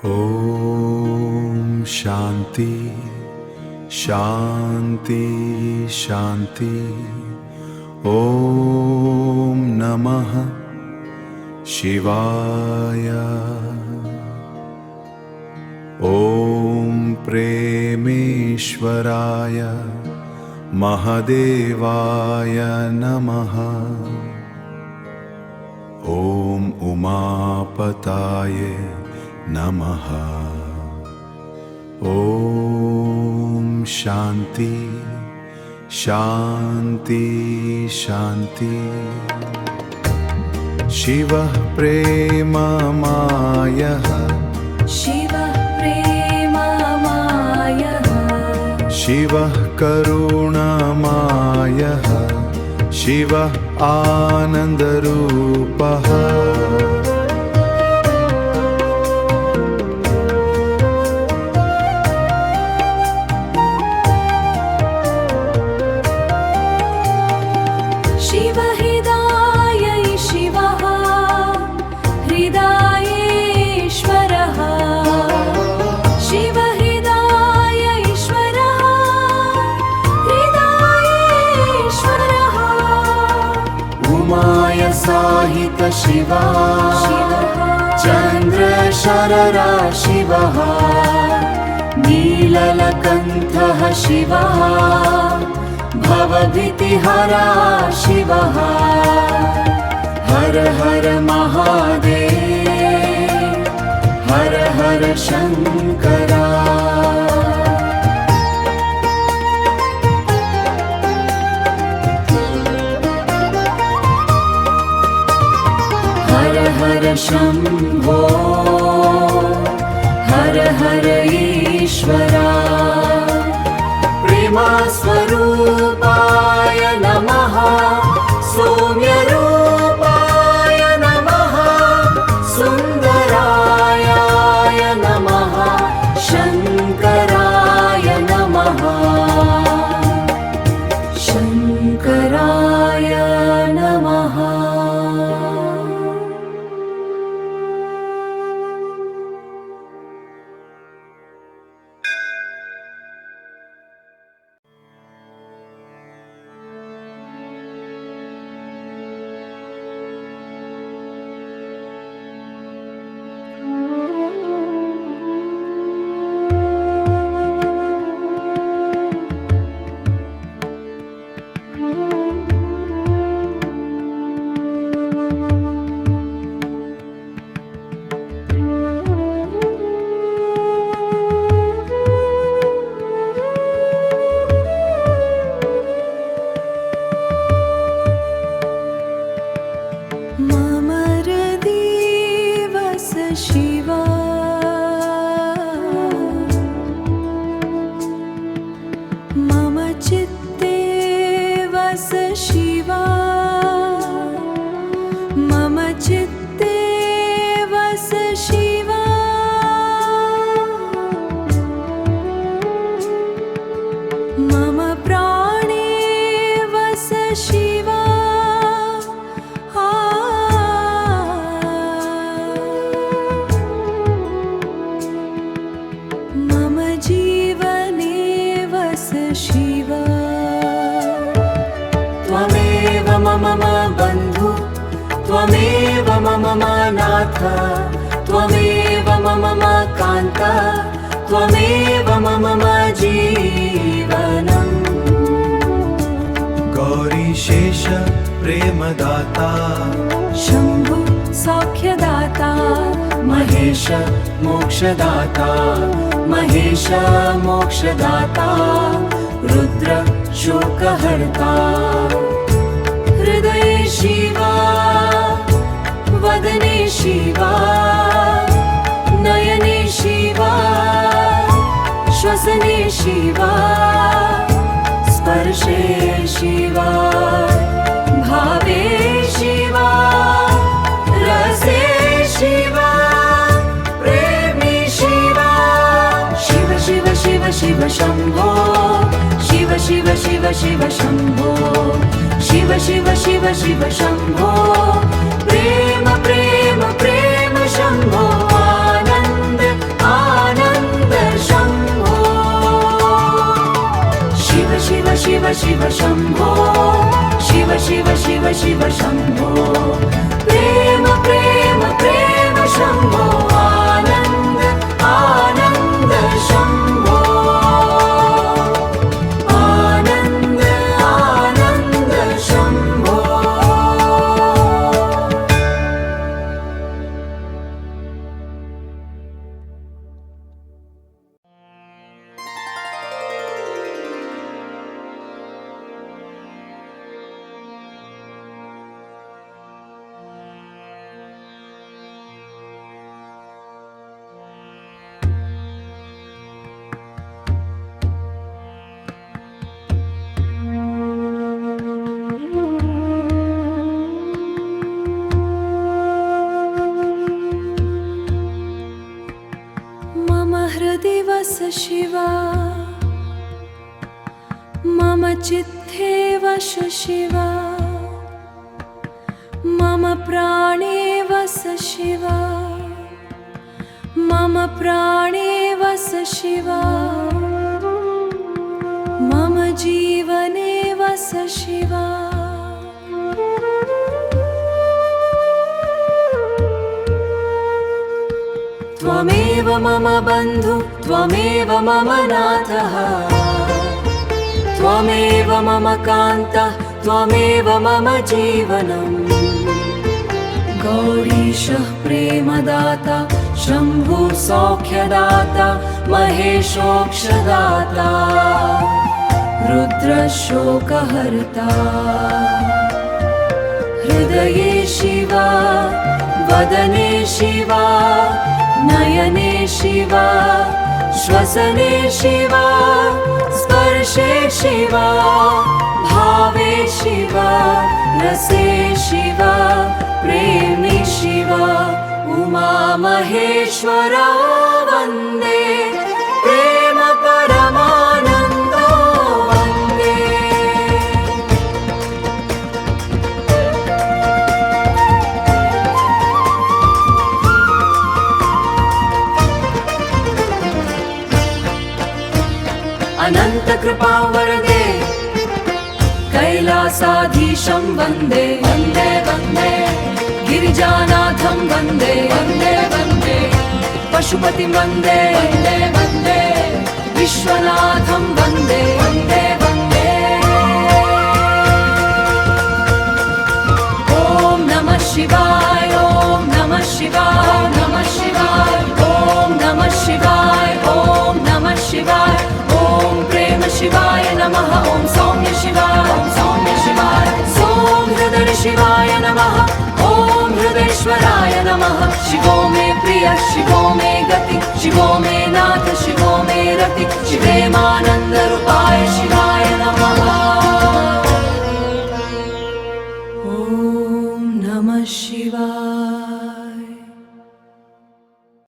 ओम शांति शांति शांति। ओम नमः शिवाय। ओम प्रेमेश्वराय महादेवाय नमः। ओम उमापताय नमः। ओम शांति शांति शांति। शिवः प्रेममयः शिवः प्रेममयः शिवः करुणामयः शिवः आनन्दरूपः। साहित शिवा चन्द्रशररा शिवः नीलकण्ठः शिवः भवभीतिहरा शिवः। हर हर महादेव हर हर शङ्करा। हर शम्भो हर हर ईश्वरा। प्रेमस्वरूपाय नमः सौम्यरूपाय नमः सुन्दराय नमः शङ्कराय नमः शङ्कराय नमः। शिवा मम चित्ते वस शिवा मम चित्ते वस शिवा। मम प्राणे वस शिवा शिवा। त्वमेव मम बन्धु त्वमेव मम नाथ त्वमेव मम कान्त त्वमेव मम जीवनम्। गौरीशेष प्रेमदाता शम्भु सौख्यदाता महेश मोक्षदाता महेश मोक्षदाता रुद्र शोकहर्ता। हृदये शिवा वदने शिवा नयने शिवा श्वसने शिवा स्पर्शे शिवा भावे शिवा रसे शिवा प्रेमे शिवा। शिव शिव शिव शिव शम्भो शिव शिव शिव शिव शम्भो शिव शिव शिव शिव शम्भो। प्रेम प्रेम प्रेम शम्भो आनन्द शिव शिव शम्भो शिव शिव शिव शिव शम्भो प्रेम प्रेम प्रेम शम्भो आनन्द आनन्द शम्भो आनन्द आनन्द शम्भो मम हृदि वस शिवा मम चित्ते वस शिवा मम प्राणे वस शिवा मम प्राणे वस शिवा मम जीवने वस शिवा त्वमेव मम बन्धु त्वमेव मम नाथः त्वमेव मम कान्तः त्वमेव मम जीवनम् गौरीशः प्रेमदाता शम्भुः सौख्यदाता महेशोक्षदाता रुद्रशोकहर्ता हृदये शिवा वदने शिवा नयने शिवा श्वसने शिवा स्पर्शे शिवा भावे शिवा रसे शिवा प्रेमी शिवा उमा महेश्वरा वन्दे प्रेम परमानन्दो वन्दे अनंत कृपा वरदे कैलासाधीशं वन्दे वन्दे वन्दे गिरिजानाथं वन्दे वन्दे वन्दे पशुपतिं वन्दे वन्दे वन्दे विश्वनाथं वन्दे वन्दे वन्दे ॐ नमः शिवाय ॐ नमः शिवाय नमः शिवाय ॐ नमः शिवाय ॐ नमः शिवाय ॐ प्रेम शिवाय नमः ॐ सौम्य शिवाय ॐ सौम्य शिवाय ॐ हृदय शिवाय नमः ॐ हृदेश्वराय नमः शिवो मे प्रिय शिवो मे गति शिवो मे नाथ शिवो मे रति शिवे मानन्दरूपाय शिव